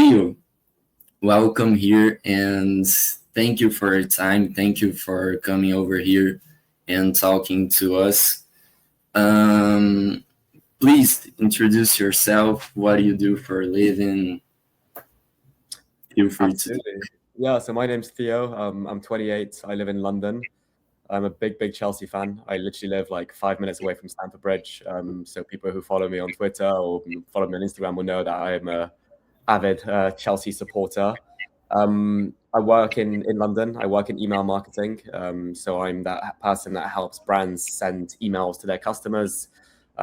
Theo, welcome here and thank you for your time. Thank you for coming over here and talking to us. Um, Please introduce yourself. What do you do for a living? Feel free to. Absolutely. Yeah, so my name's Theo. I'm 28. I live in London. I'm a big Chelsea fan. I literally live like 5 minutes away from Stamford Bridge. So people who follow me on Twitter or follow me on Instagram will know that I am a avid Chelsea supporter. I work in London. I work in email marketing. So I'm that person that helps brands send emails to their customers.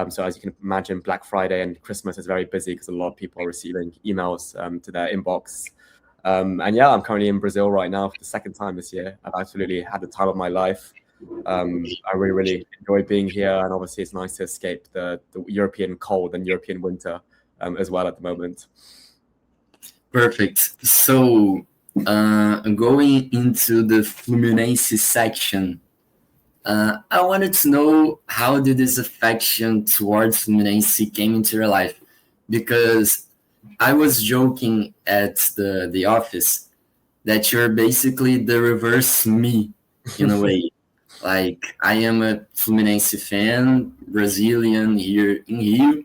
So as you can imagine, Black Friday and Christmas is very busy because a lot of people are receiving emails to their inbox. And yeah, I'm currently in Brazil right now for the second time this year. I've absolutely had the time of my life. I really enjoy being here, and obviously it's nice to escape the European cold and European winter as well at the moment. Perfect. So, going into the Fluminense section, I wanted to know, how did this affection towards Fluminense came into your life? Because I was joking at the office that you're basically the reverse me in a way. Like, I am a Fluminense fan, Brazilian here in Rio,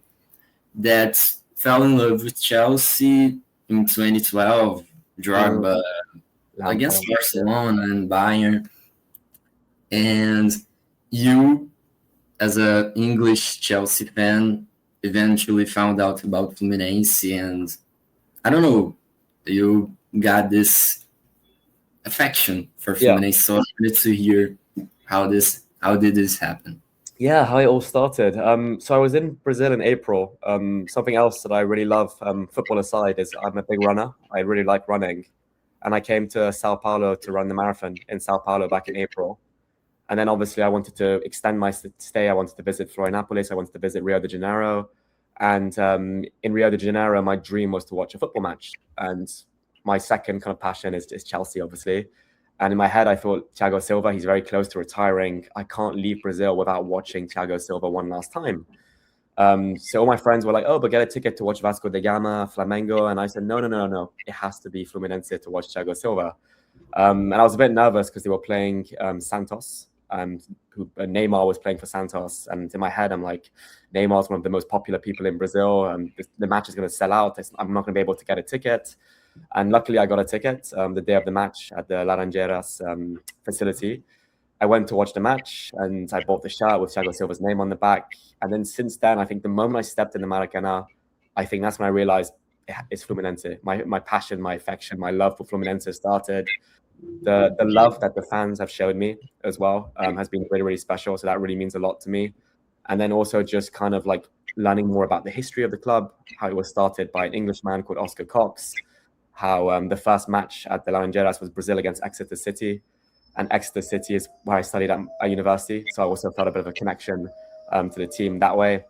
that fell in love with Chelsea in 2012, Drogba against Barcelona and Bayern. And you, as an English Chelsea fan, eventually found out about Fluminense, and I don't know, you got this affection for Fluminense. So I wanted to hear how did this happen? Yeah, how it all started. So I was in Brazil in April. Something else that I really love, football aside, is I'm a big runner. I really like running. And I came to Sao Paulo to run the marathon in Sao Paulo back in April. And then obviously I wanted to extend my stay. I wanted to visit Florianopolis. I wanted to visit Rio de Janeiro. And in Rio de Janeiro, my dream was to watch a football match. And my second kind of passion is Chelsea, obviously. And in my head, I thought, Thiago Silva, he's very close to retiring. I can't leave Brazil without watching Thiago Silva one last time. So all my friends were like, oh, but get a ticket to watch Vasco da Gama, Flamengo. And I said, no. It has to be Fluminense to watch Thiago Silva. And I was a bit nervous because they were playing Santos. Neymar was playing for Santos, and in my head I'm like, Neymar's one of the most popular people in Brazil, and the match is going to sell out. I'm not going to be able to get a ticket. And luckily I got a ticket the day of the match at the Laranjeiras facility. I went to watch the match, and I bought the shirt with Thiago Silva's name on the back. And then since then, I think the moment I stepped in the Maracanã, I think that's when I realized it's Fluminense. My passion, my affection, my love for Fluminense started. The love that the fans have showed me as well has been really special. So that really means a lot to me. And then also just kind of like learning more about the history of the club, how it was started by an Englishman called Oscar Cox, how the first match at the Laranjeiras was Brazil against Exeter City. And Exeter City is where I studied at university. So I also felt a bit of a connection to the team that way.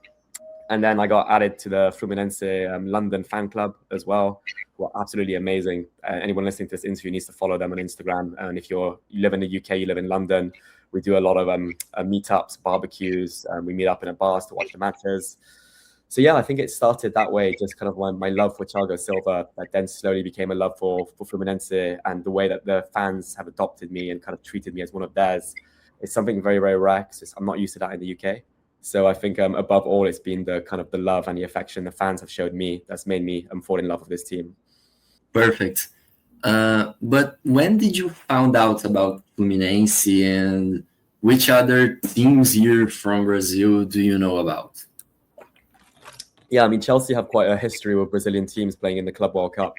And then I got added to the Fluminense London fan club as well. Well, absolutely amazing. Anyone listening to this interview needs to follow them on Instagram. And if you live in the UK, you live in London, we do a lot of meetups, barbecues. We meet up in a bars to watch the matches. So yeah, I think it started that way, just kind of my love for Thiago Silva, that then slowly became a love for Fluminense, and the way that the fans have adopted me and kind of treated me as one of theirs is something very rare, because I'm not used to that in the UK. So I think above all, it's been the kind of the love and the affection the fans have showed me that's made me fall in love with this team. Perfect. But when did you find out about Fluminense, and which other teams here from Brazil do you know about? Yeah, I mean, Chelsea have quite a history with Brazilian teams playing in the Club World Cup.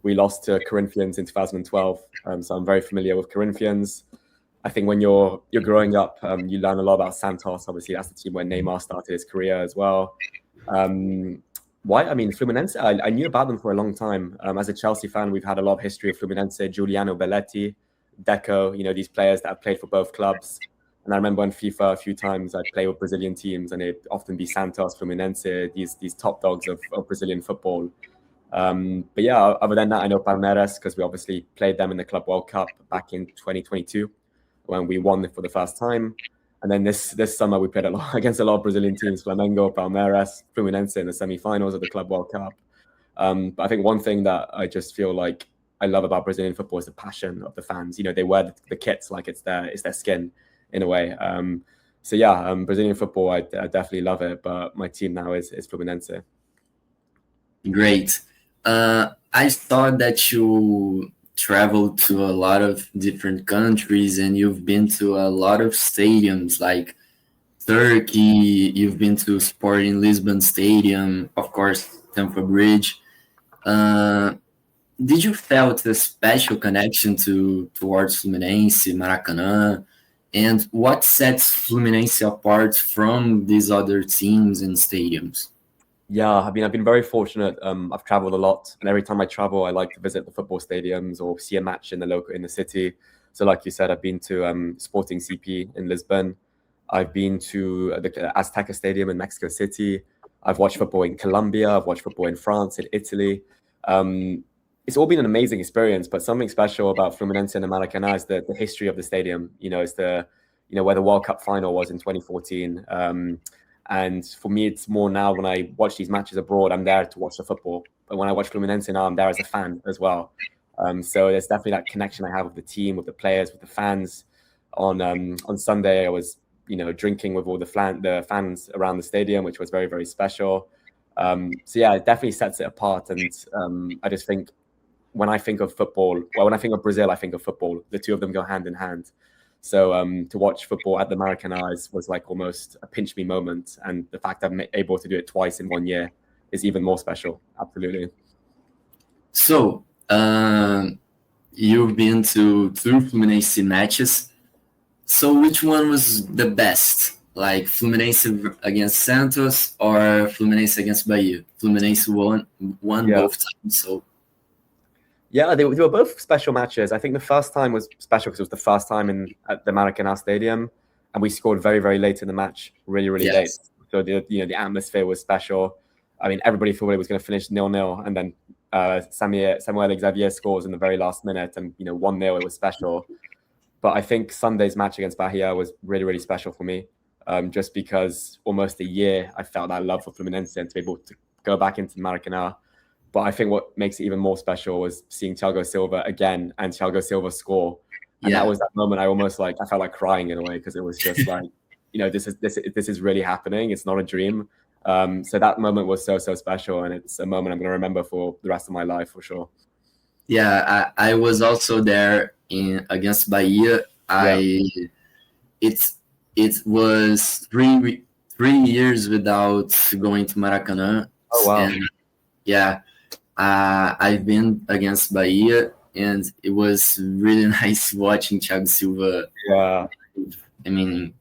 We lost to Corinthians in 2012, so I'm very familiar with Corinthians. I think when you're growing up, you learn a lot about Santos. Obviously, that's the team where Neymar started his career as well. Why? I mean, Fluminense, I knew about them for a long time. As a Chelsea fan, we've had a lot of history of Fluminense, Giuliano Belletti, Deco, these players that have played for both clubs. And I remember on FIFA a few times I'd play with Brazilian teams, and it'd often be Santos, Fluminense, these top dogs of Brazilian football. But yeah, other than that, I know Palmeiras because we obviously played them in the Club World Cup back in 2022 when we won it for the first time. And then this summer we played against a lot of Brazilian teams, Flamengo, Palmeiras, Fluminense in the semi-finals of the Club World Cup. But I think one thing that I just feel like I love about Brazilian football is the passion of the fans. You know, they wear the kits like it's their skin in a way. So yeah, Brazilian football, I definitely love it. But my team now is Fluminense. Great. I saw that you traveled to a lot of different countries and you've been to a lot of stadiums like Turkey, you've been to Sporting Lisbon Stadium, of course, Stamford Bridge. Uh, did you felt a special connection towards Fluminense, Maracanã? And what sets Fluminense apart from these other teams and stadiums? Yeah, I mean, I've been very fortunate. I've traveled a lot, and every time I travel, I like to visit the football stadiums or see a match in the city. So, like you said, I've been to Sporting CP in Lisbon. I've been to the Azteca Stadium in Mexico City. I've watched football in Colombia. I've watched football in France, in Italy. It's all been an amazing experience. But something special about Fluminense and Maracanã is the history of the stadium. You know, it's where the World Cup final was in 2014. And for me, it's more now when I watch these matches abroad, I'm there to watch the football. But when I watch Fluminense now, I'm there as a fan as well. So there's definitely that connection I have with the team, with the players, with the fans. On Sunday, I was drinking with all the fans around the stadium, which was very, very special. So yeah, it definitely sets it apart. And I just think when I think of football, when I think of Brazil, I think of football. The two of them go hand in hand. So to watch football at the Maracanã was like almost a pinch me moment. And the fact I'm able to do it twice in 1 year is even more special. Absolutely. So you've been to 2 Fluminense matches. So which one was the best? Like Fluminense against Santos or Fluminense against Bahia? Fluminense won both times. So yeah, they were both special matches. I think the first time was special because it was the first time at the Maracanã Stadium, and we scored very, very late in the match, really, really late. So the atmosphere was special. I mean, everybody thought it was going to finish 0-0, and then Samuel Xavier scores in the very last minute, and 1-0. It was special. But I think Sunday's match against Bahia was really, really special for me, just because almost a year I felt that love for Fluminense and to be able to go back into Maracanã. But I think what makes it even more special was seeing Thiago Silva again and Thiago Silva score. And that was that moment I felt like crying in a way because it was just like, this is really happening. It's not a dream. So that moment was so, so special. And it's a moment I'm going to remember for the rest of my life for sure. Yeah, I was also there against Bahia. It was 3 years without going to Maracanã. Oh, wow. And yeah. I've been against Bahia, and it was really nice watching Thiago Silva. Yeah, I mean,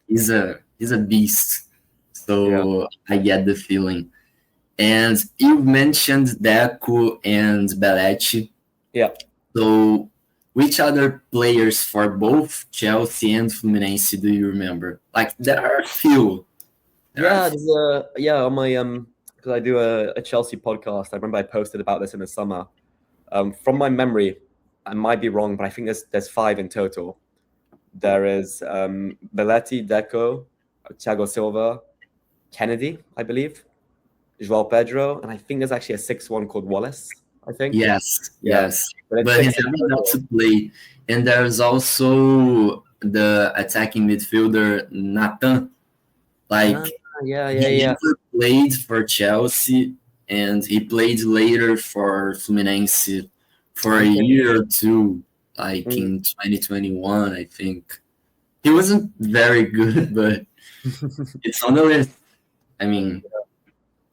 he's a beast. So I get the feeling. And you mentioned Deco and Belletti. Yeah. So which other players for both Chelsea and Fluminense do you remember? Like there are a few. On my because I do a Chelsea podcast. I remember I posted about this in the summer. From my memory, I might be wrong, but I think there's 5 in total. There is Belletti, Deco, Thiago Silva, Kennedy, I believe, João Pedro, and I think there's actually a 6th one called Wallace, I think. Yes. But he's enough to play. And there's also the attacking midfielder, Nathan. He never played for Chelsea, and he played later for Fluminense for a year or two, like in 2021, I think. He wasn't very good, but it's on the list. I mean,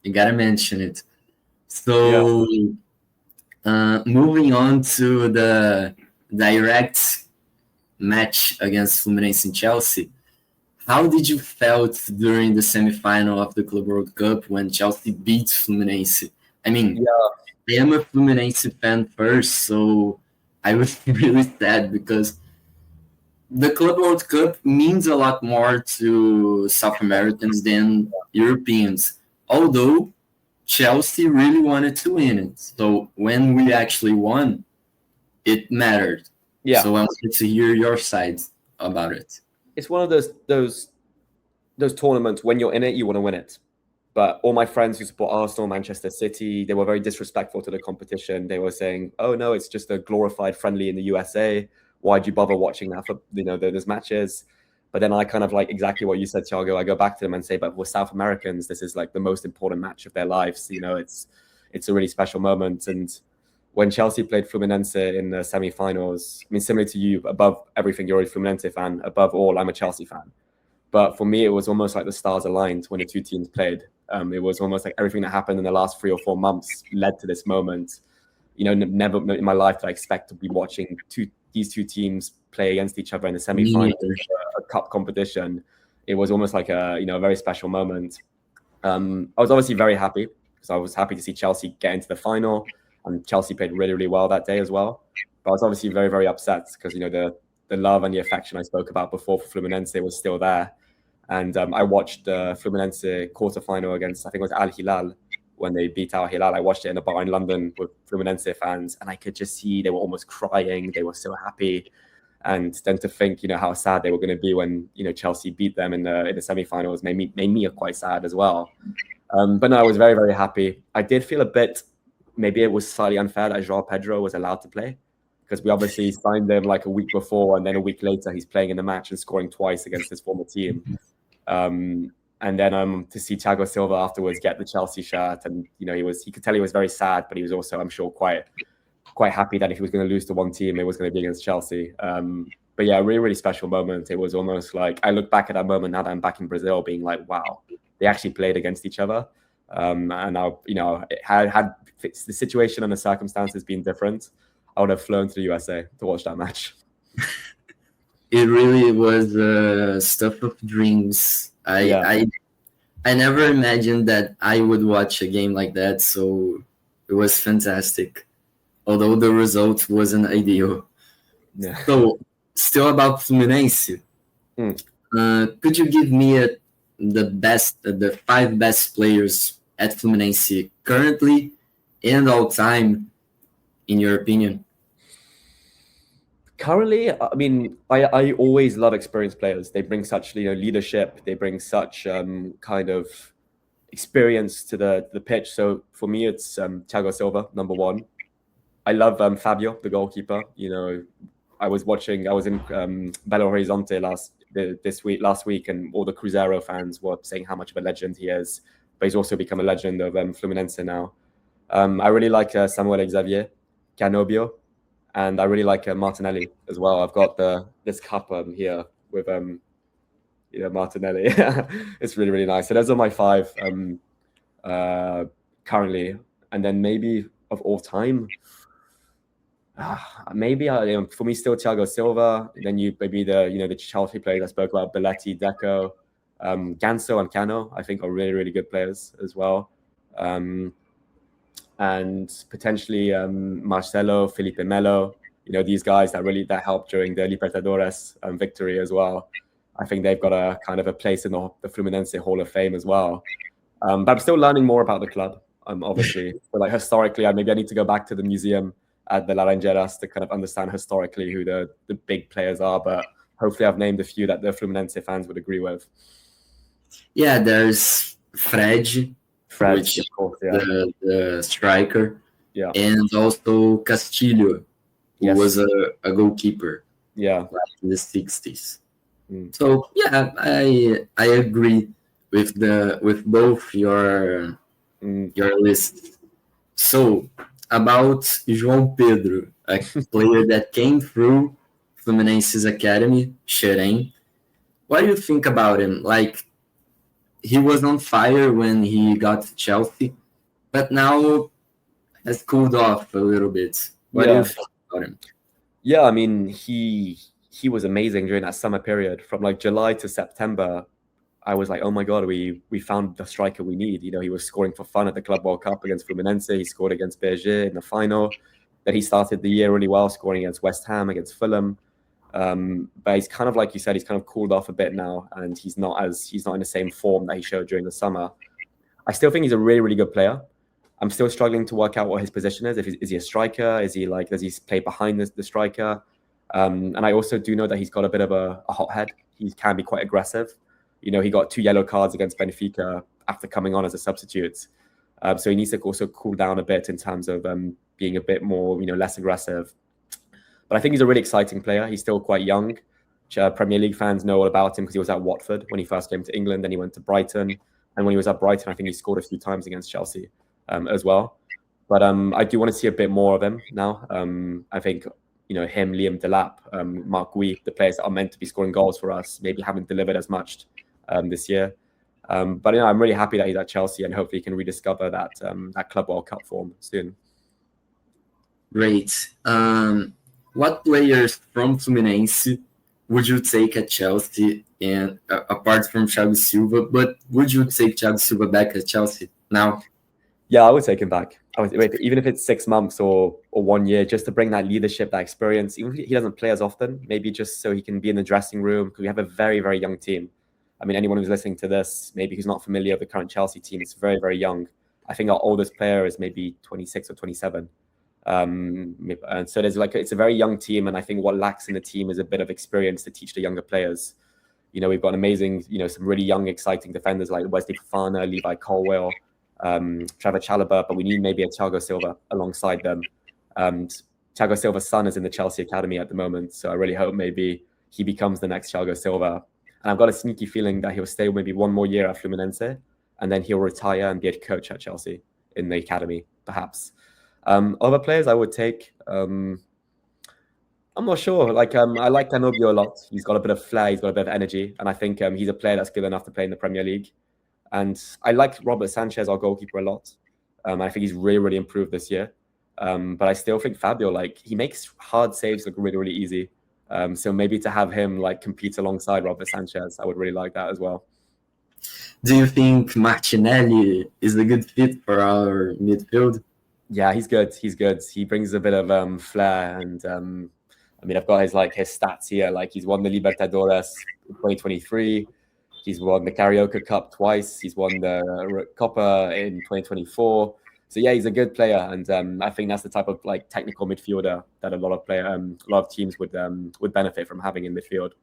you gotta mention it. So, moving on to the direct match against Fluminense and Chelsea. How did you felt during the semifinal of the Club World Cup when Chelsea beat Fluminense? I mean, I am a Fluminense fan first, so I was really sad because the Club World Cup means a lot more to South Americans than Europeans. Although Chelsea really wanted to win it. So when we actually won, it mattered. Yeah. So I wanted to hear your side about it. It's one of those tournaments when you're in it, you want to win it. But all my friends who support Arsenal, Manchester City, they were very disrespectful to the competition. They were saying, "Oh no, it's just a glorified friendly in the USA. Why'd you bother watching that for those matches?" But then I kind of like exactly what you said, Thiago. I go back to them and say, "But we're South Americans. This is like the most important match of their lives. It's a really special moment." And when Chelsea played Fluminense in the semi-finals, I mean, similar to you, above everything, you're a Fluminense fan. Above all, I'm a Chelsea fan. But for me, it was almost like the stars aligned when the two teams played. It was almost like everything that happened in the last 3 or 4 months led to this moment. Never in my life did I expect to be watching these two teams play against each other in the semi-finals of a cup competition. It was almost like a very special moment. I was obviously very happy because I was happy to see Chelsea get into the final, and Chelsea played really, really well that day as well. But I was obviously very, very upset because the love and the affection I spoke about before for Fluminense was still there. And I watched the Fluminense quarterfinal against, I think it was Al Hilal, when they beat Al Hilal. I watched it in a bar in London with Fluminense fans, and I could just see they were almost crying. They were so happy. And then to think, how sad they were going to be when, Chelsea beat them in the semi-finals made me quite sad as well. But no, I was very, very happy. I did feel a bit, maybe it was slightly unfair that João Pedro was allowed to play, because we obviously signed him like a week before, and then a week later he's playing in the match and scoring twice against his former team. And then to see Thiago Silva afterwards get the Chelsea shirt, and he could tell he was very sad, but he was also, I'm sure, quite happy that if he was going to lose to one team, it was going to be against Chelsea. But yeah, a really, really special moment. It was almost like I look back at that moment now that I'm back in Brazil, being like, wow, they actually played against each other. And now, had the situation and the circumstances been different, I would have flown to the USA to watch that match. It really was stuff of dreams. I never imagined that I would watch a game like that, so it was fantastic. Although the result wasn't ideal. Yeah. So, still about Fluminense, could you give me the 5 best players at Fluminense currently and all time, in your opinion? Currently, I mean, I always love experienced players. They bring such leadership. They bring such kind of experience to the pitch. So for me, it's Thiago Silva, number 1. I love Fabio, the goalkeeper. I was in Belo Horizonte last week, and all the Cruzeiro fans were saying how much of a legend he is. But he's also become a legend of Fluminense now. I really like Samuel Xavier, Canobio, and I really like Martinelli as well. I've got this cup here with Martinelli. It's really, really nice. So those are my 5 currently, and then maybe of all time. Maybe for me still Thiago Silva. Then maybe the Chelsea players I spoke about, Belletti, Deco, Ganso and Cano, I think are really, really good players as well. And potentially Marcelo, Felipe Melo, these guys that helped during the Libertadores victory as well. I think they've got a kind of a place in the Fluminense Hall of Fame as well. But I'm still learning more about the club, obviously. So like historically, maybe I need to go back to the museum at the Laranjeiras to kind of understand historically who the big players are. But hopefully I've named a few that the Fluminense fans would agree with. Yeah, there's Fred, which of course, yeah. the striker. Yeah. And also Castillo, who was a goalkeeper. Yeah. Back in the 60s. So yeah, I agree with both your lists. So about João Pedro, a player that came through Fluminense's academy, Xerém. What do you think about him? Like, he was on fire when he got to Chelsea, but now has cooled off a little bit. What do you think about him? Yeah, I mean, he was amazing during that summer period. From like July to September, I was like, oh my God, we found the striker we need. He was scoring for fun at the Club World Cup against Fluminense. He scored against PSG in the final. Then he started the year really well, scoring against West Ham, against Fulham. But he's kind of, like you said, he's kind of cooled off a bit now, and he's not in the same form that he showed during the summer. I still think he's a really, really good player. I'm still struggling to work out what his position is. Is he a striker? Does he play behind the striker? And I also do know that he's got a bit of a hot head. He can be quite aggressive. You know, he got 2 yellow cards against Benfica after coming on as a substitute. So he needs to also cool down a bit in terms of being a bit more, you know, less aggressive. But I think he's a really exciting player. He's still quite young. Premier League fans know all about him because he was at Watford when he first came to England. Then he went to Brighton. And when he was at Brighton, I think he scored a few times against Chelsea as well. But I do want to see a bit more of him now. I think, you know, him, Liam Delap, Mark Gui, the players that are meant to be scoring goals for us, maybe haven't delivered as much this year. But you know, I'm really happy that he's at Chelsea, and hopefully he can rediscover that that Club World Cup form soon. Great. What players from Fluminense would you take at Chelsea, and apart from Thiago Silva, but would you take Thiago Silva back at Chelsea now? Yeah, I would take him back. Even if it's 6 months or 1 year, just to bring that leadership, that experience. Even if he doesn't play as often, maybe just so he can be in the dressing room, because we have a very, very young team. I mean, anyone who's listening to this, maybe who's not familiar with the current Chelsea team, it's very, very young. I think our oldest player is maybe 26 or 27. And so there's like, it's a very young team. And I think what lacks in the team is a bit of experience to teach the younger players. You know, we've got amazing, you know, some really young, exciting defenders like Wesley Fofana, Levi Colwill, Trevor Chalobah, but we need maybe a Thiago Silva alongside them. Thiago Silva's son is in the Chelsea academy at the moment, so I really hope maybe he becomes the next Thiago Silva. And I've got a sneaky feeling that he'll stay maybe 1 more year at Fluminense, and then he'll retire and be a coach at Chelsea in the academy, perhaps. Other players I would take, I'm not sure. Like I like Danubio a lot. He's got a bit of flair, he's got a bit of energy, and I think he's a player that's good enough to play in the Premier League. And I like Robert Sanchez, our goalkeeper, a lot. I think he's really, really improved this year. But I still think Fabio, like, he makes hard saves look really, really easy. So maybe to have him like compete alongside Robert Sanchez, I would really like that as well. Do you think Martinelli is a good fit for our midfield? Yeah, he's good. He's good. He brings a bit of flair, and I mean, I've got his stats here. Like, he's won the Libertadores in 2023. He's won the Carioca Cup twice. He's won the Copa in 2024. So yeah, he's a good player, and I think that's the type of like technical midfielder that a lot of teams would benefit from having in midfield.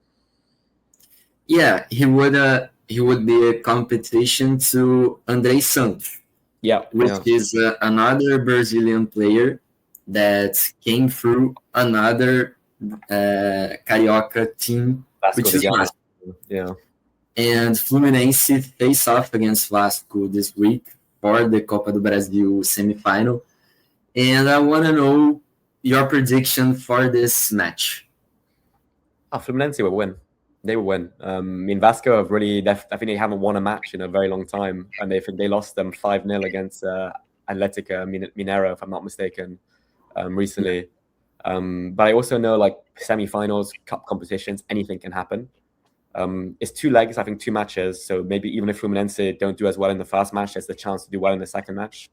Yeah, he would be a competition to André Santos. Yeah, which is another Brazilian player that came through another Carioca team, which is Vasco. Yeah. And Fluminense face off against Vasco this week for the Copa do Brasil semifinal. And I want to know your prediction for this match. Fluminense will win. They will win. I mean, Vasco have really, I think they haven't won a match in a very long time. And they lost them 5-0 against Atlético Mineiro, if I'm not mistaken, recently. But I also know, like, semi-finals, cup competitions, anything can happen. It's 2 legs, I think 2 matches. So maybe even if Fluminense don't do as well in the first match, there's the chance to do well in the second match.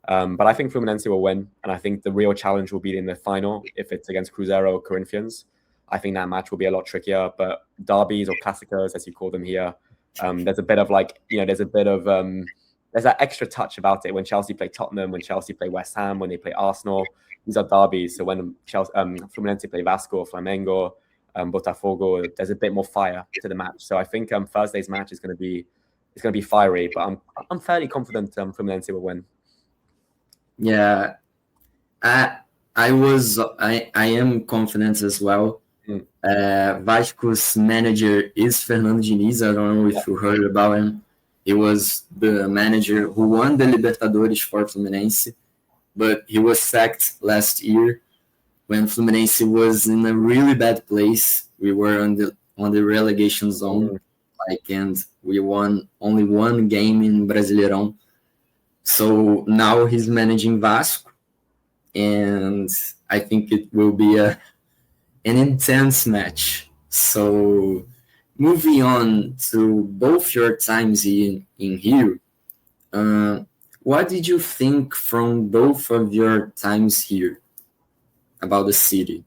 But I think Fluminense will win. And I think the real challenge will be in the final, if it's against Cruzeiro or Corinthians. I think that match will be a lot trickier. But derbies or clásicos, as you call them here, there's a bit of there's that extra touch about it when Chelsea play Tottenham, when Chelsea play West Ham, when they play Arsenal. These are derbies. So when Fluminense play Vasco or Flamengo, Botafogo, there's a bit more fire to the match. So I think Thursday's match is going to be fiery, but I'm fairly confident Fluminense will win. Yeah, I am confident as well. Vasco's manager is Fernando Diniz. I don't know if you heard about him. He was the manager who won the Libertadores for Fluminense, but he was sacked last year when Fluminense was in a really bad place. We were on the relegation zone, and we won only 1 game in Brasileirão. So now he's managing Vasco, and I think it will be an intense match. So moving on to both your times in Rio, what did you think from both of your times here about the city?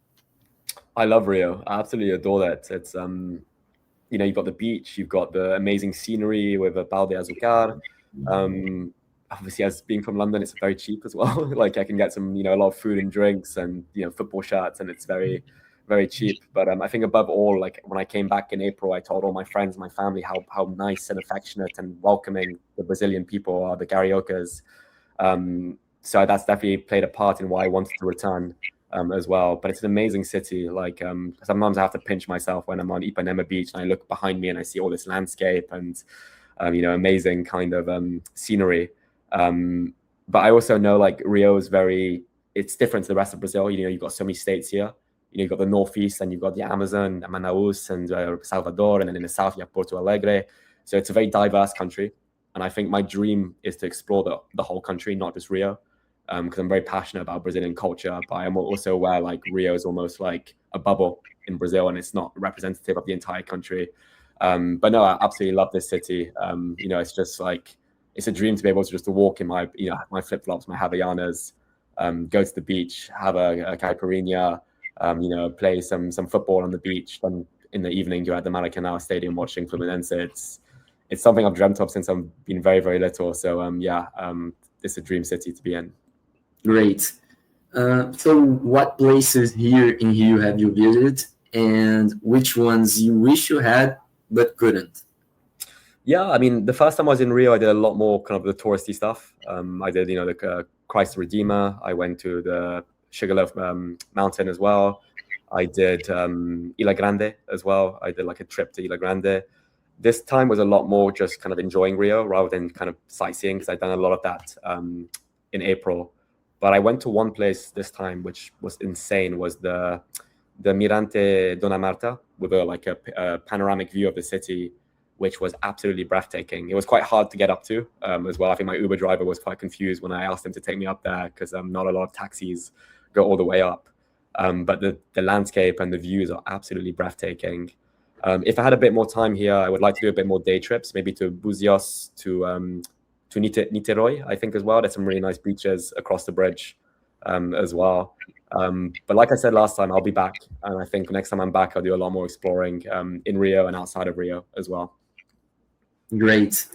I love Rio. I absolutely adore that. It's you've got the beach, you've got the amazing scenery with a Pau de Açúcar. Obviously, as being from London, it's very cheap as well. Like, I can get some, a lot of food and drinks and, football shirts, and it's very, very cheap. But I think above all, like when I came back in April, I told all my friends, my family, how nice and affectionate and welcoming the Brazilian people are, the Cariocas. So that's definitely played a part in why I wanted to return as well. But it's an amazing city. Like sometimes I have to pinch myself when I'm on Ipanema Beach and I look behind me and I see all this landscape and amazing kind of scenery. But I also know like Rio is it's different to the rest of Brazil. You've got so many states here. You've got the northeast and you've got the Amazon, Manaus and Salvador, and then in the south you have Porto Alegre. So it's a very diverse country. And I think my dream is to explore the whole country, not just Rio, because I'm very passionate about Brazilian culture. But I'm also aware like Rio is almost like a bubble in Brazil and it's not representative of the entire country. But no, I absolutely love this city. It's just like, it's a dream to be able to just walk in my flip-flops, my Havaianas, go to the beach, have a caipirinha, play some football on the beach. Then in the evening, you're at the Maracanã Stadium watching Fluminense. It's something I've dreamt of since I've been very, very little. So it's a dream city to be in. Great. So what places here in Rio have you visited, and which ones you wish you had but couldn't? Yeah, I mean, the first time I was in Rio, I did a lot more kind of the touristy stuff. I did, the Christ Redeemer. I went to the Sugarloaf Mountain as well. I did Ilha Grande as well. I did like a trip to Ilha Grande. This time was a lot more just kind of enjoying Rio rather than kind of sightseeing, because I'd done a lot of that in April. But I went to one place this time, which was insane, was the Mirante Dona Marta, with a panoramic view of the city, which was absolutely breathtaking. It was quite hard to get up to as well. I think my Uber driver was quite confused when I asked him to take me up there, because not a lot of taxis go all the way up. But the landscape and the views are absolutely breathtaking. If I had a bit more time here, I would like to do a bit more day trips, maybe to Buzios, to Niterói, I think, as well. There's some really nice beaches across the bridge as well. But like I said last time, I'll be back. And I think next time I'm back, I'll do a lot more exploring in Rio and outside of Rio as well. Great.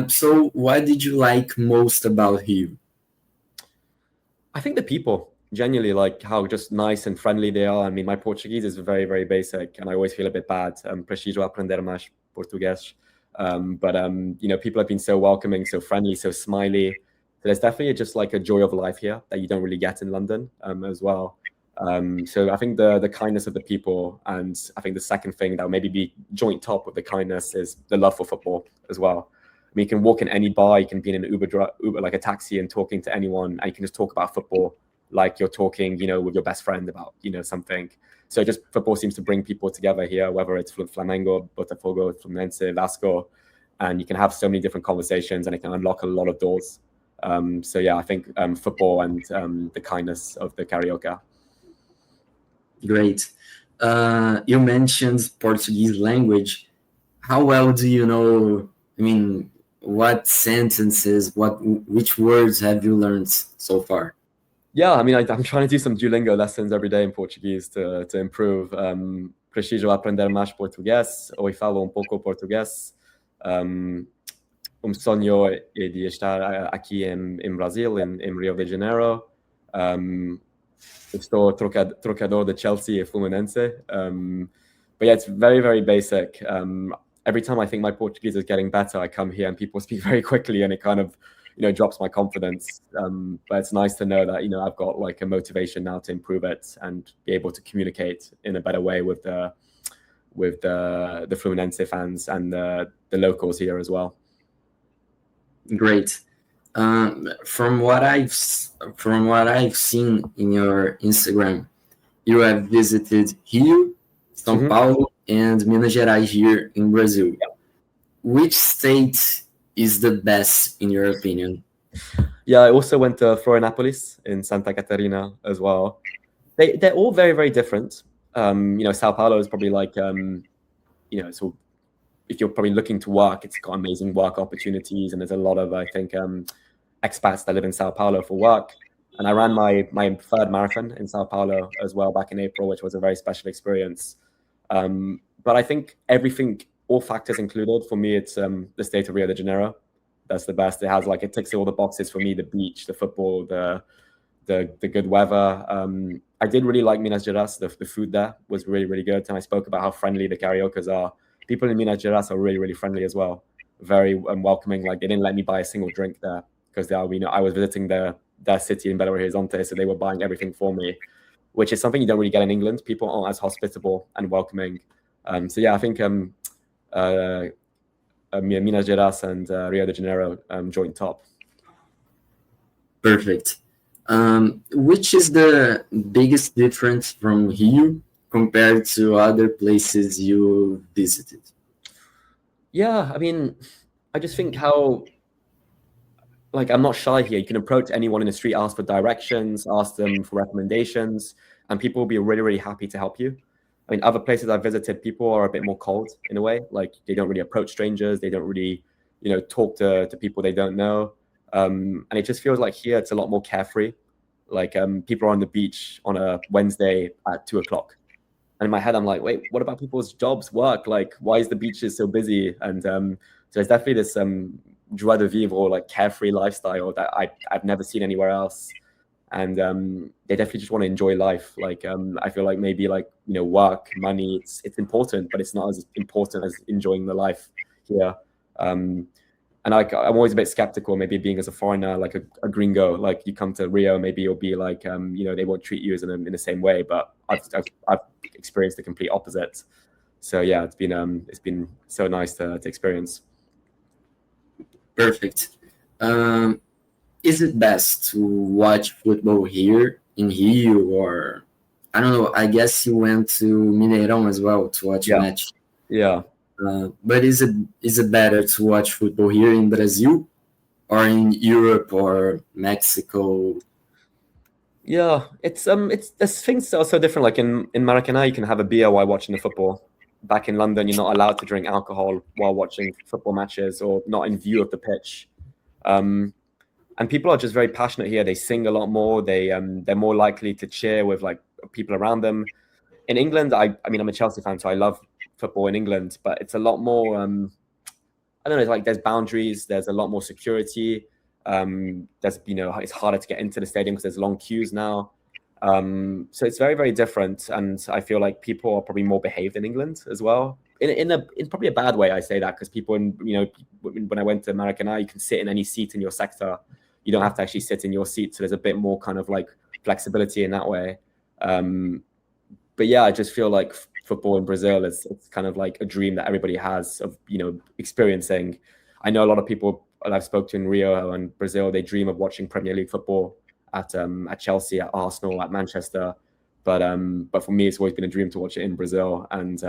So what did you like most about Rio? I think the people. Genuinely, like how just nice and friendly they are. I mean, my Portuguese is very, very basic, and I always feel a bit bad. Preciso aprender mais português. But people have been so welcoming, so friendly, so smiley. There's definitely just like a joy of life here that you don't really get in London as well. So I think the kindness of the people, and I think the second thing that will maybe be joint top with the kindness is the love for football as well. I mean, you can walk in any bar, you can be in an Uber like a taxi and talking to anyone, and you can just talk about football like you're talking, with your best friend about, something. So just football seems to bring people together here, whether it's Flamengo, Botafogo, Fluminense, Vasco, and you can have so many different conversations and it can unlock a lot of doors. So yeah, I think football and the kindness of the Carioca. Great. You mentioned Portuguese language. How well do you know, I mean, what sentences, which words have you learned so far? Yeah, I mean, I'm trying to do some Duolingo lessons every day in Portuguese to improve. Preciso aprender mais português. Hoje falo pouco português. Sonho é de estar aqui em Brasil, em Rio de Janeiro. Estou trocador de Chelsea e Fluminense. But yeah, it's very, very basic. Every time I think my Portuguese is getting better, I come here and people speak very quickly, and it kind of drops my confidence. But it's nice to know that I've got like a motivation now to improve it and be able to communicate in a better way with the Fluminense fans and the locals here as well. Great. From what I've seen in your Instagram, you have visited Rio, São Paulo, and Minas Gerais here in Brazil. Yeah. Which state is the best in your opinion? Yeah, I also went to Florianopolis in Santa Catarina as well. They're all very, very different. Sao Paulo is probably like, so if you're probably looking to work, it's got amazing work opportunities, and there's a lot of, I think, expats that live in Sao Paulo for work. And I ran my third marathon in Sao Paulo as well back in April, which was a very special experience. But I think everything, all factors included, for me, it's the state of Rio de Janeiro. That's the best. It ticks all the boxes for me: the beach, the football, the good weather. I did really like Minas Gerais. The food there was really, really good. And I spoke about how friendly the Cariocas are. People in Minas Gerais are really, really friendly as well. Very welcoming. Like, they didn't let me buy a single drink there because they are, I was visiting their city in Belo Horizonte, so they were buying everything for me, which is something you don't really get in England. People aren't as hospitable and welcoming. So yeah, I think Minas Gerais and Rio de Janeiro joint top. Perfect. Which is the biggest difference from Rio compared to other places you visited? Yeah, I mean, I just think how, like, I'm not shy here. You can approach anyone in the street, ask for directions, ask them for recommendations, and people will be really, really happy to help you. I mean, other places I've visited, people are a bit more cold in a way. Like, they don't really approach strangers. They don't really, talk to people they don't know. And it just feels like here it's a lot more carefree. Like, people are on the beach on a Wednesday at 2:00. And in my head, I'm like, wait, what about people's jobs, work? Like, why is the beaches so busy? And so there's definitely this joie de vivre, or like carefree lifestyle that I've never seen anywhere else. And they definitely just want to enjoy life. Like, I feel like maybe like, work, money, it's important, but it's not as important as enjoying the life here. And I'm always a bit skeptical, maybe being as a foreigner, like a gringo, like you come to Rio, maybe you'll be like, they won't treat you as in the same way, but I've experienced the complete opposite. So yeah, it's been so nice to experience. Perfect. Is it best to watch football here in Rio, or I don't know? I guess you went to Mineirão as well to watch a match. Yeah. But is it better to watch football here in Brazil or in Europe or Mexico? Yeah, it's there's things that are so different. Like in Maracanã, you can have a beer while watching the football. Back in London, you're not allowed to drink alcohol while watching football matches, or not in view of the pitch. And people are just very passionate here. They sing a lot more. They're more likely to cheer with like people around them. In England, I mean, I'm a Chelsea fan, so I love football in England, but it's a lot more. I don't know. It's like there's boundaries. There's a lot more security. There's it's harder to get into the stadium because there's long queues now. So it's very, very different, and I feel like people are probably more behaved in England as well. In probably a bad way, I say that, because people when I went to Maracanã, you can sit in any seat in your sector. You don't have to actually sit in your seat, so there's a bit more kind of like flexibility in that way. But yeah, I just feel like football in Brazil it's kind of like a dream that everybody has of experiencing. I know a lot of people that I've spoken to in Rio and Brazil, they dream of watching Premier League football at Chelsea, at Arsenal, at Manchester. But for me, it's always been a dream to watch it in Brazil. And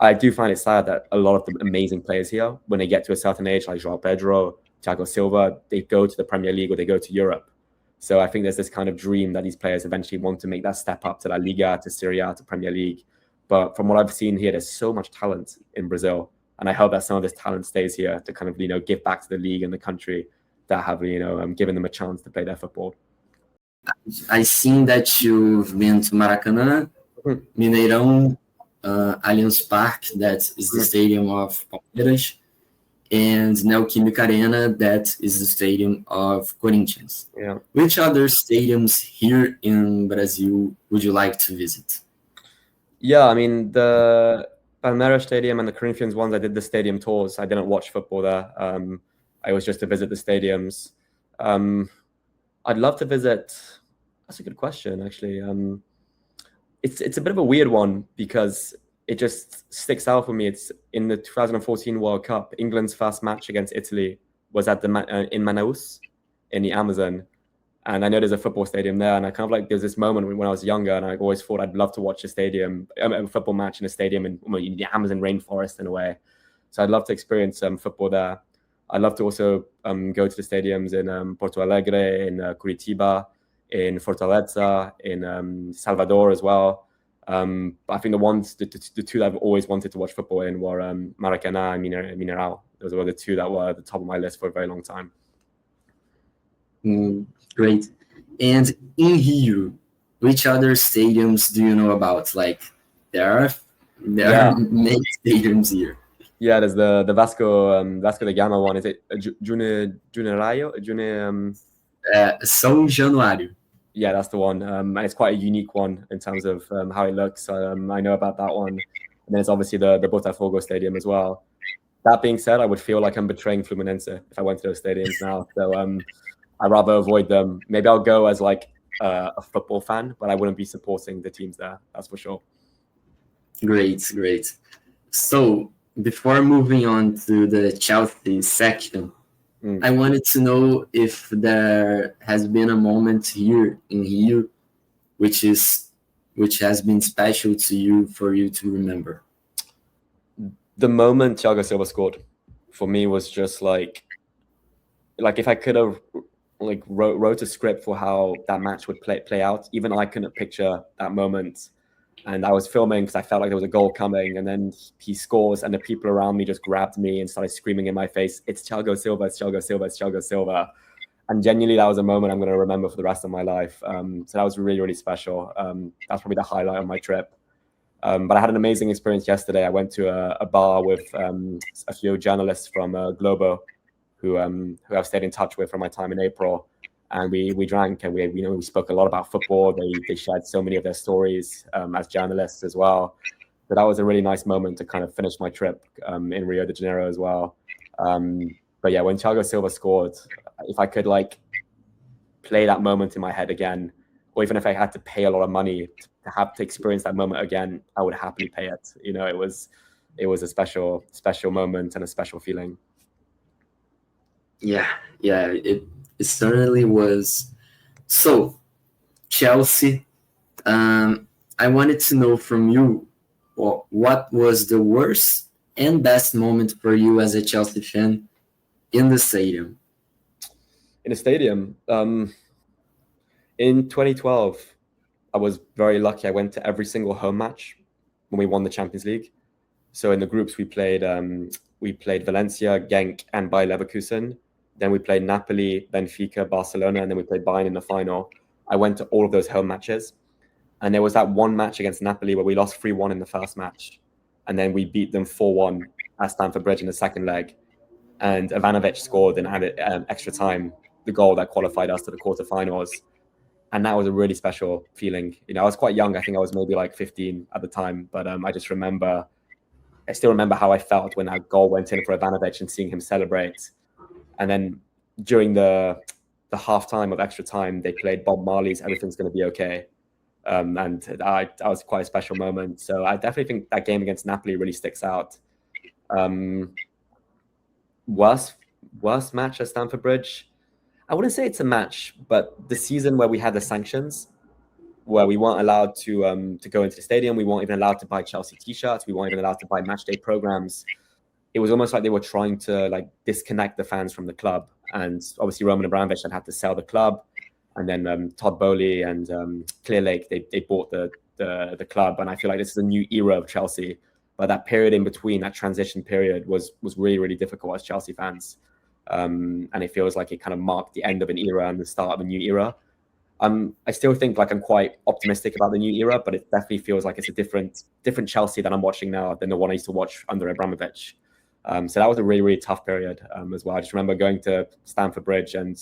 I do find it sad that a lot of the amazing players here, when they get to a certain age, like João Pedro, Thiago Silva, they go to the Premier League or they go to Europe. So I think there's this kind of dream that these players eventually want to make that step up to La Liga, to Serie A, to Premier League. But from what I've seen here, there's so much talent in Brazil. And I hope that some of this talent stays here to kind of, give back to the league and the country that have, given them a chance to play their football. I've seen that you've been to Maracanã, Mineirão, Allianz Parque, that is the stadium of Palmeiras, and Neoquímica Arena, that is the stadium of Corinthians. Yeah. Which other stadiums here in Brazil would you like to visit? Yeah, I mean, the Palmeiras Stadium and the Corinthians ones, I did the stadium tours. I didn't watch football there. I was just to visit the stadiums. I'd love to visit. That's a good question, actually. It's a bit of a weird one because it just sticks out for me. It's in the 2014 World Cup. England's first match against Italy was at in Manaus, in the Amazon. And I know there's a football stadium there. And I kind of like, there's this moment when I was younger, and I always thought I'd love to watch a football match in a stadium in the Amazon rainforest in a way. So I'd love to experience football there. I'd love to also go to the stadiums in Porto Alegre, in Curitiba, in Fortaleza, in Salvador as well. But I think the two that I've always wanted to watch football in were Maracanã and Mineirão. Those were the two that were at the top of my list for a very long time. Great. And in Rio, which other stadiums do you know about? Like, there are many stadiums here. Yeah, there's the Vasco da Gama one. Is it Juneraio? São Januário. Yeah, that's the one. And it's quite a unique one in terms of how it looks. I know about that one. And then there's obviously the Botafogo Stadium as well. That being said, I would feel like I'm betraying Fluminense if I went to those stadiums now. So I'd rather avoid them. Maybe I'll go as like a football fan, but I wouldn't be supporting the teams there. That's for sure. Great, great. So before moving on to the Chelsea section, I wanted to know if there has been a moment here in Rio which has been special to you for you to remember. The moment Thiago Silva scored for me was just like if I could have like wrote a script for how that match would play out, even I couldn't picture that moment. And I was filming because I felt like there was a goal coming, and then he scores, and the people around me just grabbed me and started screaming in my face, "It's Thiago Silva, it's Thiago Silva, it's Thiago Silva." And genuinely, that was a moment I'm going to remember for the rest of my life. So that was really, really special. That's probably the highlight of my trip. But I had an amazing experience yesterday. I went to a bar with a few journalists from Globo who I've stayed in touch with from my time in April. And we drank, and we spoke a lot about football. They shared so many of their stories as journalists as well. So that was a really nice moment to kind of finish my trip in Rio de Janeiro as well. But yeah, when Thiago Silva scored, if I could like play that moment in my head again, or even if I had to pay a lot of money to experience that moment again, I would happily pay it. You know, it was a special moment and a special feeling. Yeah, it certainly was. So, Chelsea, I wanted to know from you what was the worst and best moment for you as a Chelsea fan in the stadium. In the stadium, in 2012, I was very lucky. I went to every single home match when we won the Champions League. So in the groups, we played Valencia, Genk, and Bayer Leverkusen. Then we played Napoli, Benfica, Barcelona, and then we played Bayern in the final. I went to all of those home matches. And there was that one match against Napoli where we lost 3-1 in the first match. And then we beat them 4-1 at Stamford Bridge in the second leg. And Ivanovic scored in extra time the goal that qualified us to the quarterfinals. And that was a really special feeling. You know, I was quite young. I think I was maybe like 15 at the time. But I still remember how I felt when that goal went in for Ivanovic and seeing him celebrate. And then during the halftime of extra time, they played Bob Marley's "Everything's Gonna Be Okay." And that was quite a special moment. So I definitely think that game against Napoli really sticks out. Worst match at Stamford Bridge? I wouldn't say it's a match, but the season where we had the sanctions, where we weren't allowed to go into the stadium, we weren't even allowed to buy Chelsea t-shirts, we weren't even allowed to buy match day programs. It was almost like they were trying to like disconnect the fans from the club. And obviously Roman Abramovich had to sell the club. And then Todd Bowley and Clear Lake, they bought the club. And I feel like this is a new era of Chelsea. But that period in between, that transition period was really, really difficult as Chelsea fans. And it feels like it kind of marked the end of an era and the start of a new era. I still think like I'm quite optimistic about the new era, but it definitely feels like it's a different Chelsea that I'm watching now than the one I used to watch under Abramovich. So that was a really, really tough period as well. I just remember going to Stamford Bridge, and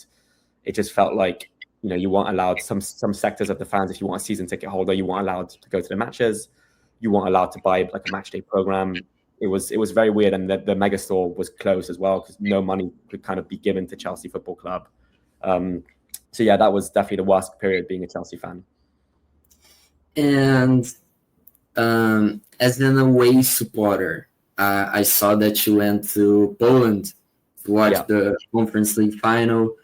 it just felt like, you know, you weren't allowed, some sectors of the fans, if you want a season ticket holder, you weren't allowed to go to the matches. You weren't allowed to buy like a match day program. It was very weird, and the mega store was closed as well because no money could kind of be given to Chelsea Football Club. So yeah, that was definitely the worst period being a Chelsea fan. And as an away supporter, I saw that you went to Poland to watch the Conference League final.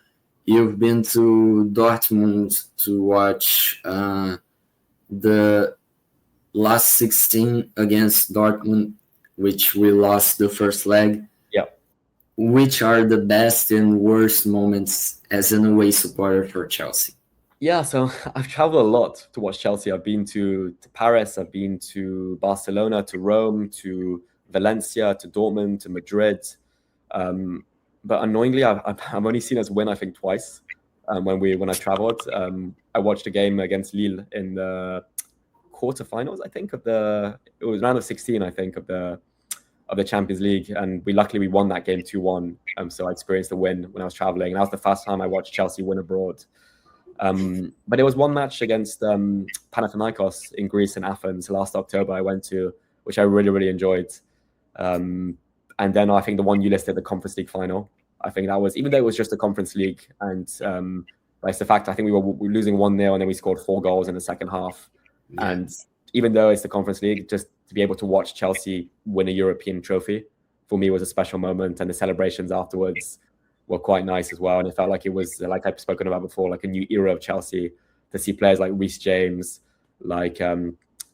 You've been to Dortmund to watch the last 16 against Dortmund, which we lost the first leg. Yeah. Which are the best and worst moments as an away supporter for Chelsea? Yeah, so I've traveled a lot to watch Chelsea. I've been to Paris, I've been to Barcelona, to Rome, to Valencia, to Dortmund, to Madrid. But annoyingly, I've only seen us win, I think, twice when I traveled. I watched a game against Lille in the quarterfinals, I think, it was round of 16, I think, of the Champions League, and luckily won that game 2-1. So I experienced a win when I was traveling, and that was the first time I watched Chelsea win abroad. But there was one match against Panathinaikos in Greece and Athens last October I went to, which I really, really enjoyed. And then I think the one you listed, the Conference League final, I think that was, even though it was just a Conference League, and it's the fact I think we were losing 1-0 and then we scored 4 goals in the second half. Yeah. And even though it's the Conference League, just to be able to watch Chelsea win a European trophy, for me was a special moment. And the celebrations afterwards were quite nice as well. And it felt like it was, like I've spoken about before, like a new era of Chelsea, to see players like Reece James, like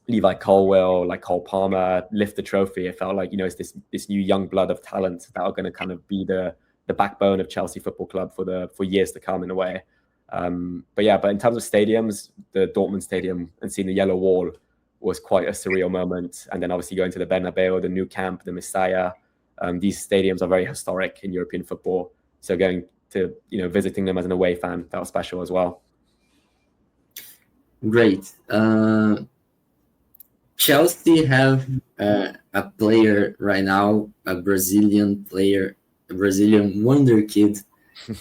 Levi Colwill, like Cole Palmer lift the trophy. It felt like, it's this new young blood of talent that are going to kind of be the backbone of Chelsea Football Club for years to come in a way. But in terms of stadiums, the Dortmund Stadium and seeing the yellow wall was quite a surreal moment. And then obviously going to the Bernabeu, the Nou Camp, the Mestalla, these stadiums are very historic in European football. So going to, visiting them as an away fan felt special as well. Great. Chelsea have a player right now, a Brazilian player, a Brazilian wonder kid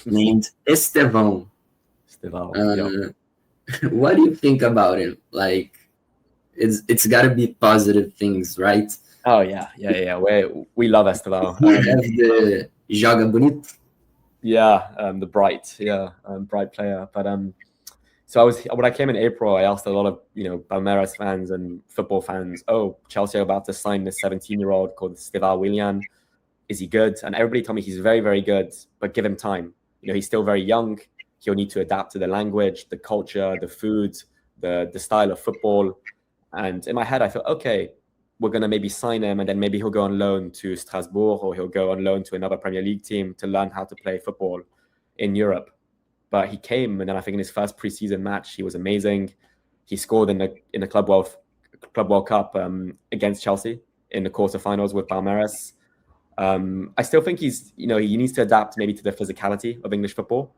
named Estevão. Yeah. What do you think about him? Like, it's got to be positive things, right? Oh yeah. We love Estevão. He has the joga bonito. Yeah, the bright player. But so when I came in April, I asked a lot of Palmeiras fans and football fans, "Oh, Chelsea are about to sign this 17-year-old called Estevão Willian. Is he good?" And everybody told me he's very, very good, but give him time. He's still very young. He'll need to adapt to the language, the culture, the food, the style of football. And in my head, I thought, okay, we're going to maybe sign him, and then maybe he'll go on loan to Strasbourg, or he'll go on loan to another Premier League team to learn how to play football in Europe. But he came, and then I think in his first preseason match, he was amazing. He scored in the Club World Cup against Chelsea in the quarterfinals with Palmeiras. I still think he needs to adapt maybe to the physicality of English football.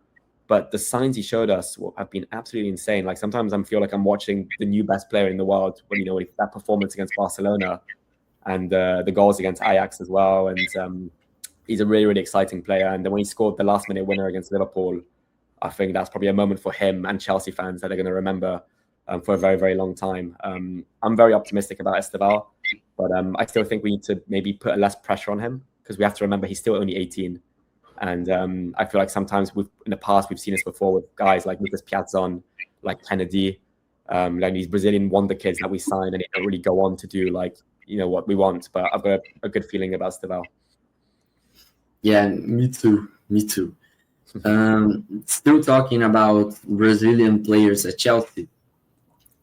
But the signs he showed us have been absolutely insane. Like sometimes I feel like I'm watching the new best player in the world when that performance against Barcelona and the goals against Ajax as well. And he's a really, really exciting player. And then when he scored the last-minute winner against Liverpool, I think that's probably a moment for him and Chelsea fans that they're going to remember for a very, very long time. I'm very optimistic about Estevão, but I still think we need to maybe put less pressure on him, because we have to remember he's still only 18. And I feel like sometimes in the past, we've seen this before with guys like Lucas Piazon, like Kennedy, like these Brazilian wonder kids that we sign, and they don't really go on to do what we want. But I've got a good feeling about Estevão. Yeah, me too. Still talking about Brazilian players at Chelsea,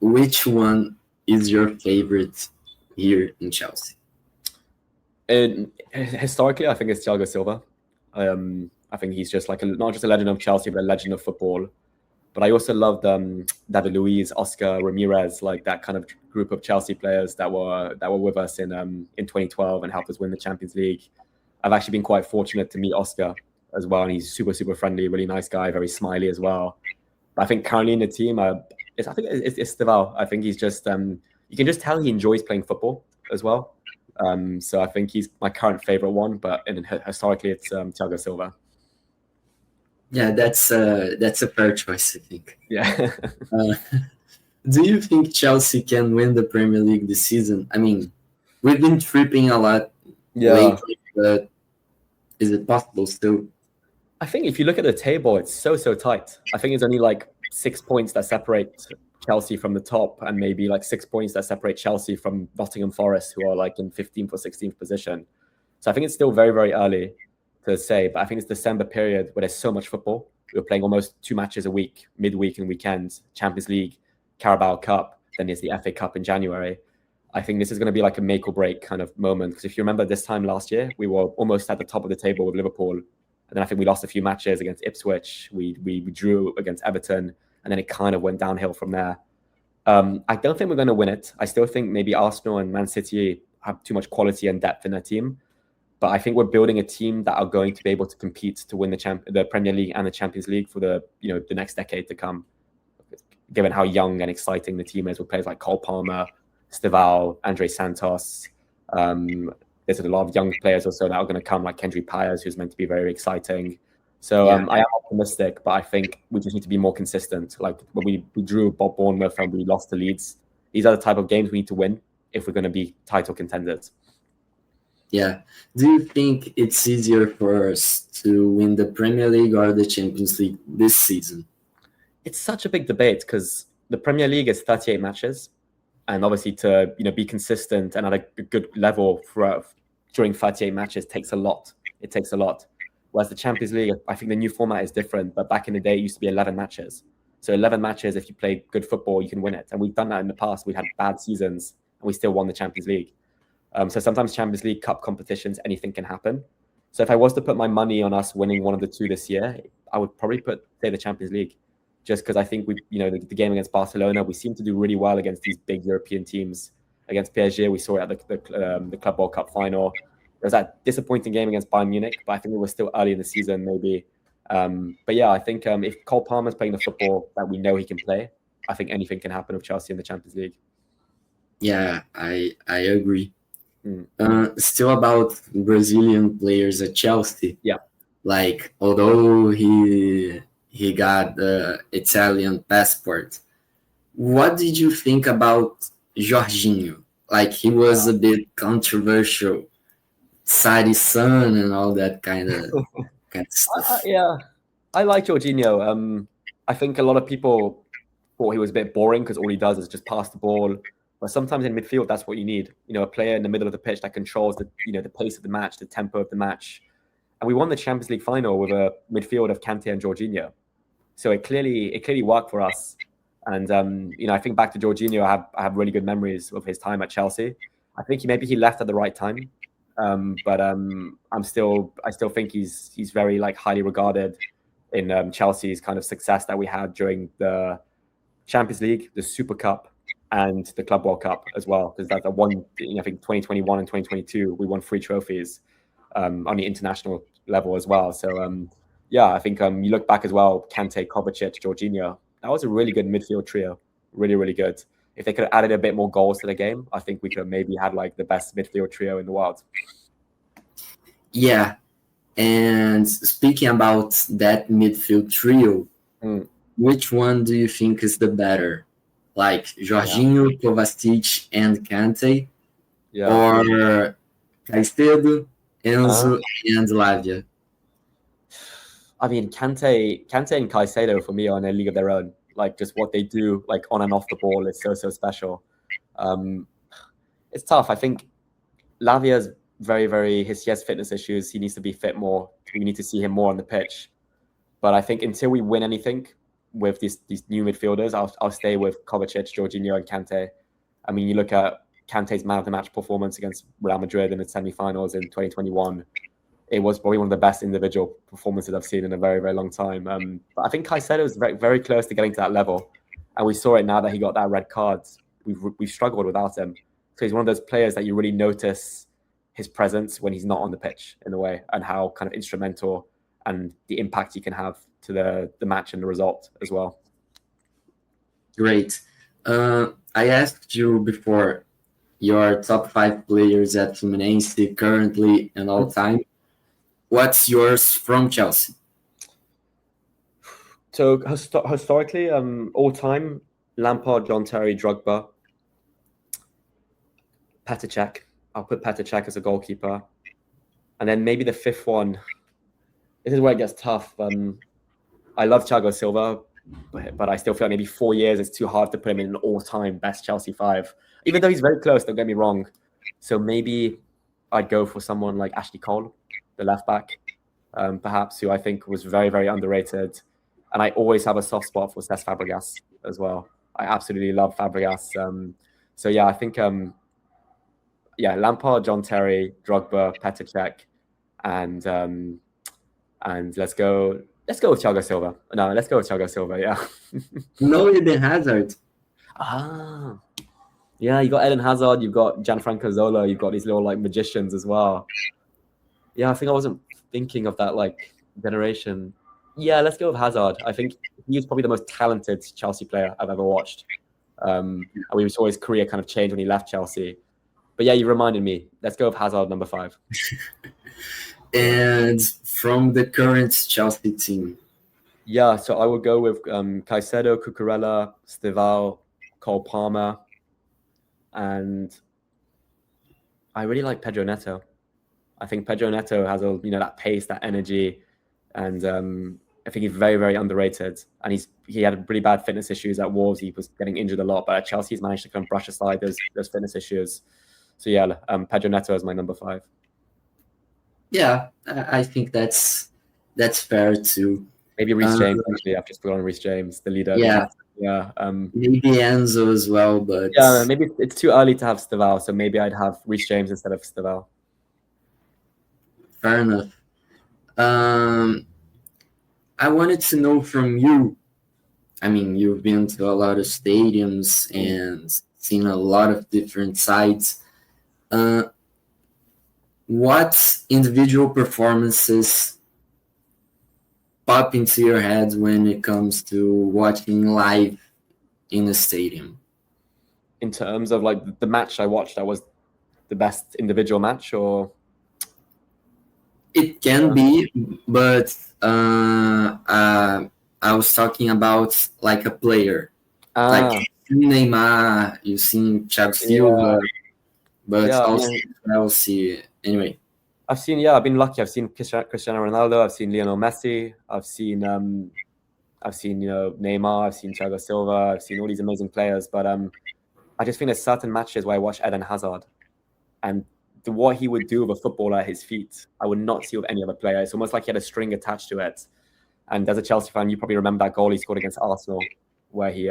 which one is your favorite here in Chelsea? Historically, I think it's Thiago Silva. I think he's just not just a legend of Chelsea, but a legend of football. But I also loved David Luiz, Oscar, Ramirez, like that kind of group of Chelsea players that were with us in 2012 and helped us win the Champions League. I've actually been quite fortunate to meet Oscar as well, and he's super, super friendly, really nice guy, very smiley as well. But I think currently in the team, I think it's Estevão. I think he's just you can just tell he enjoys playing football as well. So I think he's my current favorite one, but historically it's Thiago Silva. Yeah, that's a fair choice, I think. Yeah. Do you think Chelsea can win the Premier League this season? I mean, we've been tripping a lot lately, but is it possible still? I think if you look at the table, it's so tight. I think it's only 6 points that separate Chelsea from the top, and maybe 6 points that separate Chelsea from Nottingham Forest, who are in 15th or 16th position. So I think it's still very, very early to say, but I think it's December period where there's so much football. We're playing almost 2 matches a week, midweek and weekends, Champions League, Carabao Cup, then there's the FA Cup in January. I think this is going to be a make or break kind of moment, because if you remember this time last year, we were almost at the top of the table with Liverpool, and then I think we lost a few matches against Ipswich, we drew against Everton, and then it kind of went downhill from there. I don't think we're going to win it. I still think maybe Arsenal and Man City have too much quality and depth in their team. But I think we're building a team that are going to be able to compete to win the Premier League and the Champions League for the next decade to come, given how young and exciting the team is with players like Cole Palmer, Estevão, Andre Santos. There's a lot of young players also that are going to come, like Kendry Pires, who's meant to be very exciting. So Yeah. I am optimistic, but I think we just need to be more consistent. Like when we drew Bournemouth and we lost to Leeds, these are the type of games we need to win if we're going to be title contenders. Yeah. Do you think it's easier for us to win the Premier League or the Champions League this season? It's such a big debate because the Premier League is 38 matches, and obviously to be consistent and at a good level during 38 matches takes a lot. It takes a lot. Whereas the Champions League, I think the new format is different, but back in the day it used to be 11 matches. So 11 matches, if you play good football, you can win it. And we've done that in the past. We've had bad seasons and we still won the Champions League. So sometimes Champions League Cup competitions, anything can happen. So if I was to put my money on us winning one of the two this year, I would probably say the Champions League, just because I think the game against Barcelona, we seem to do really well against these big European teams. Against PSG, we saw it at the Club World Cup final. There was that disappointing game against Bayern Munich, but I think it was still early in the season, maybe. But yeah, I think if Cole Palmer's playing the football that we know he can play, I think anything can happen with Chelsea in the Champions League. Yeah, I agree. Still about Brazilian players at Chelsea. Yeah. Like, although he got the Italian passport, what did you think about Jorginho? Like, he was a bit controversial, Sari's son and all that kind of stuff. Yeah, I like Jorginho. I think a lot of people thought he was a bit boring because all he does is just pass the ball. But sometimes in midfield, that's what you need. A player in the middle of the pitch that controls the pace of the match, the tempo of the match. And we won the Champions League final with a midfield of Kante and Jorginho. So it clearly worked for us. And I think back to Jorginho, I have really good memories of his time at Chelsea. I think he left at the right time. But I still think he's very highly regarded in Chelsea's kind of success that we had during the Champions League, the Super Cup, and the Club World Cup as well. Because that's I think 2021 and 2022 we won 3 trophies on the international level as well. So yeah, I think you look back as well, Kante, Kovacic, Jorginho. That was a really good midfield trio, really, really good. If they could have added a bit more goals to the game, I think we could have maybe had the best midfield trio in the world. Yeah, and speaking about that midfield trio, which one do you think is the better? Like Jorginho, Kovacic, and Kante, or Caicedo, Enzo, and Lavia? I mean, Kante and Caicedo for me are in a league of their own. Just what they do, on and off the ball, is so special. It's tough. I think Lavia's very, very. He has fitness issues. He needs to be fit more. We need to see him more on the pitch. But I think until we win anything with these new midfielders, I'll stay with Kovacic, Jorginho, and Kante. I mean, you look at Kante's man of the match performance against Real Madrid in the semi-finals in 2021. It was probably one of the best individual performances I've seen in a very, very long time. But I think Caicedo is very, very close to getting to that level. And we saw it now that he got that red card. We've struggled without him. So he's one of those players that you really notice his presence when he's not on the pitch in a way, and how kind of instrumental and the impact he can have to the match and the result as well. Great. I asked you before your top 5 players at Fluminense currently and all time. What's yours from Chelsea? So historically, all time, Lampard, John Terry, Drogba, Petr Cech. I'll put Petr Cech as a goalkeeper. And then maybe the 5th one, this is where it gets tough. I love Thiago Silva, but I still feel like maybe 4 years is too hard to put him in an all-time best Chelsea 5, even though he's very close, don't get me wrong. So maybe I'd go for someone like Ashley Cole, the left back, perhaps, who I think was very, very underrated. And I always have a soft spot for Cesc Fabregas as well. I absolutely love Fabregas. So yeah, I think Lampard, John Terry, Drogba, Petr Cech, and let's go with Thiago Silva. No, let's go with Thiago Silva. Yeah. No, Eden Hazard. Yeah, you got Eden Hazard, you've got Gianfranco Zola, you've got these little magicians as well. Yeah, I think I wasn't thinking of that generation. Yeah, let's go with Hazard. I think he's probably the most talented Chelsea player I've ever watched. And we saw his career kind of change when he left Chelsea. But yeah, you reminded me. Let's go with Hazard, number 5. And from the current Chelsea team. Yeah, so I would go with Caicedo, Cucurella, Stivall, Cole Palmer, and I really like Pedro Neto. I think Pedro Neto has that pace, that energy, and I think he's very, very underrated. And he had really bad fitness issues at Wolves. He was getting injured a lot, but at Chelsea, he's managed to kind of brush aside those fitness issues. So yeah, Pedro Neto is my number 5. Yeah, I think that's fair too. Maybe Reece James. Actually, I've just put on Reece James, the leader. Yeah, yeah. Maybe Enzo as well, but yeah, maybe it's too early to have Stivall, so maybe I'd have Reece James instead of Stivall. Fair enough. I wanted to know from you. I mean, you've been to a lot of stadiums and seen a lot of different sides. What individual performances pop into your head when it comes to watching live in a stadium? In terms of like the match I watched, that was the best individual match, or it can be, but I was talking about like a player, like Neymar, you've seen Thiago Silva, but also Chelsea. Anyway, I've been lucky. I've seen Cristiano Ronaldo. I've seen Lionel Messi. I've seen Neymar. I've seen Thiago Silva. I've seen all these amazing players. But I just think there's certain matches where I watch Eden Hazard, and what he would do with a footballer at his feet, I would not see with any other player. It's almost like he had a string attached to it. And as a Chelsea fan, you probably remember that goal he scored against Arsenal, where he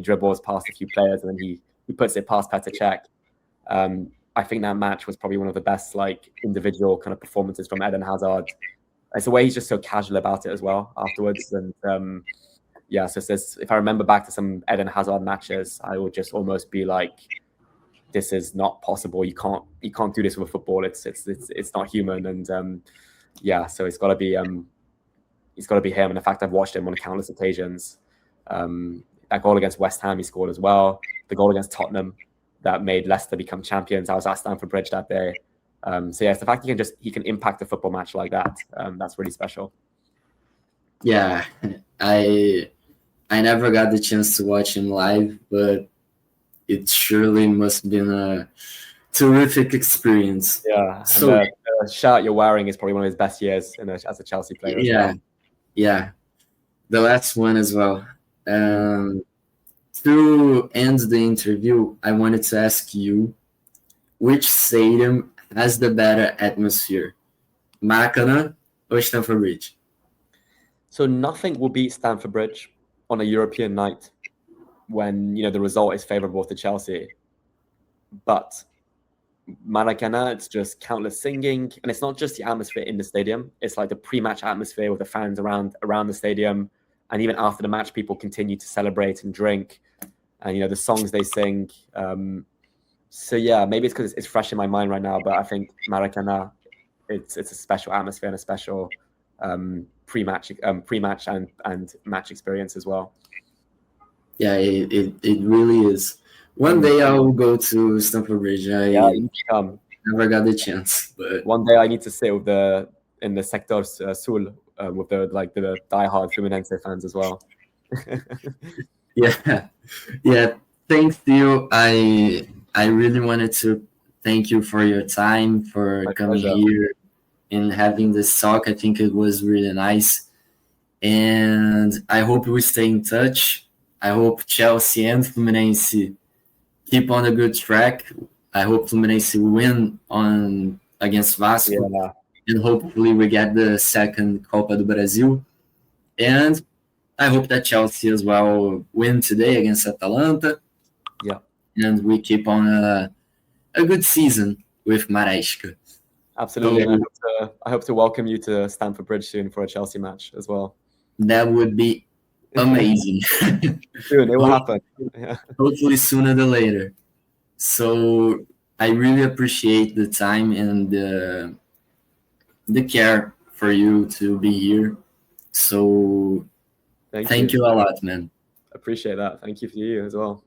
dribbles past a few players and then he puts it past Petr Cech. I think that match was probably one of the best like individual kind of performances from Eden Hazard. It's the way he's just so casual about it as well afterwards. And so if I remember back to some Eden Hazard matches, I would just almost be like, this is not possible. You can't do this with a football. It's not human. And so it's got to be him. And in fact, I've watched him on countless occasions. That goal against West Ham he scored as well. The goal against Tottenham that made Leicester become champions. I was at Stamford Bridge that day. It's the fact he can impact a football match like that. That's really special. Yeah, I never got the chance to watch him live, but it surely must have been a terrific experience. Yeah. So the shirt you're wearing is probably one of his best years as a Chelsea player. Yeah. The last one as well. To end the interview, I wanted to ask you, which stadium has the better atmosphere, Maracanã or Stamford Bridge? So nothing will beat Stamford Bridge on a European night when the result is favourable to Chelsea. But Maracanã, it's just countless singing, and it's not just the atmosphere in the stadium. It's like the pre-match atmosphere with the fans around the stadium, and even after the match, people continue to celebrate and drink, and the songs they sing. So yeah, maybe it's because it's fresh in my mind right now, but I think Maracanã, it's a special atmosphere and a special pre-match and match experience as well. Yeah, it really is. One day I will go to Stamford Bridge. You come. Never got the chance, but one day I need to sit in the sector Sul with the diehard Fluminense fans as well. Yeah. Thanks, Theo. I really wanted to thank you for your time, for coming here and having this talk. I think it was really nice, and I hope we stay in touch. I hope Chelsea and Fluminense keep on a good track. I hope Fluminense win against Vasco, and hopefully we get the second Copa do Brasil. And I hope that Chelsea as well win today against Atalanta. Yeah, and we keep on a good season with Maresca. Absolutely. And I hope to welcome you to Stamford Bridge soon for a Chelsea match as well. That would be amazing. Soon, it will happen. Yeah. Hopefully sooner than later. So I really appreciate the time and the care for you to be here. So thank you a lot, man. Appreciate that. Thank you for you as well.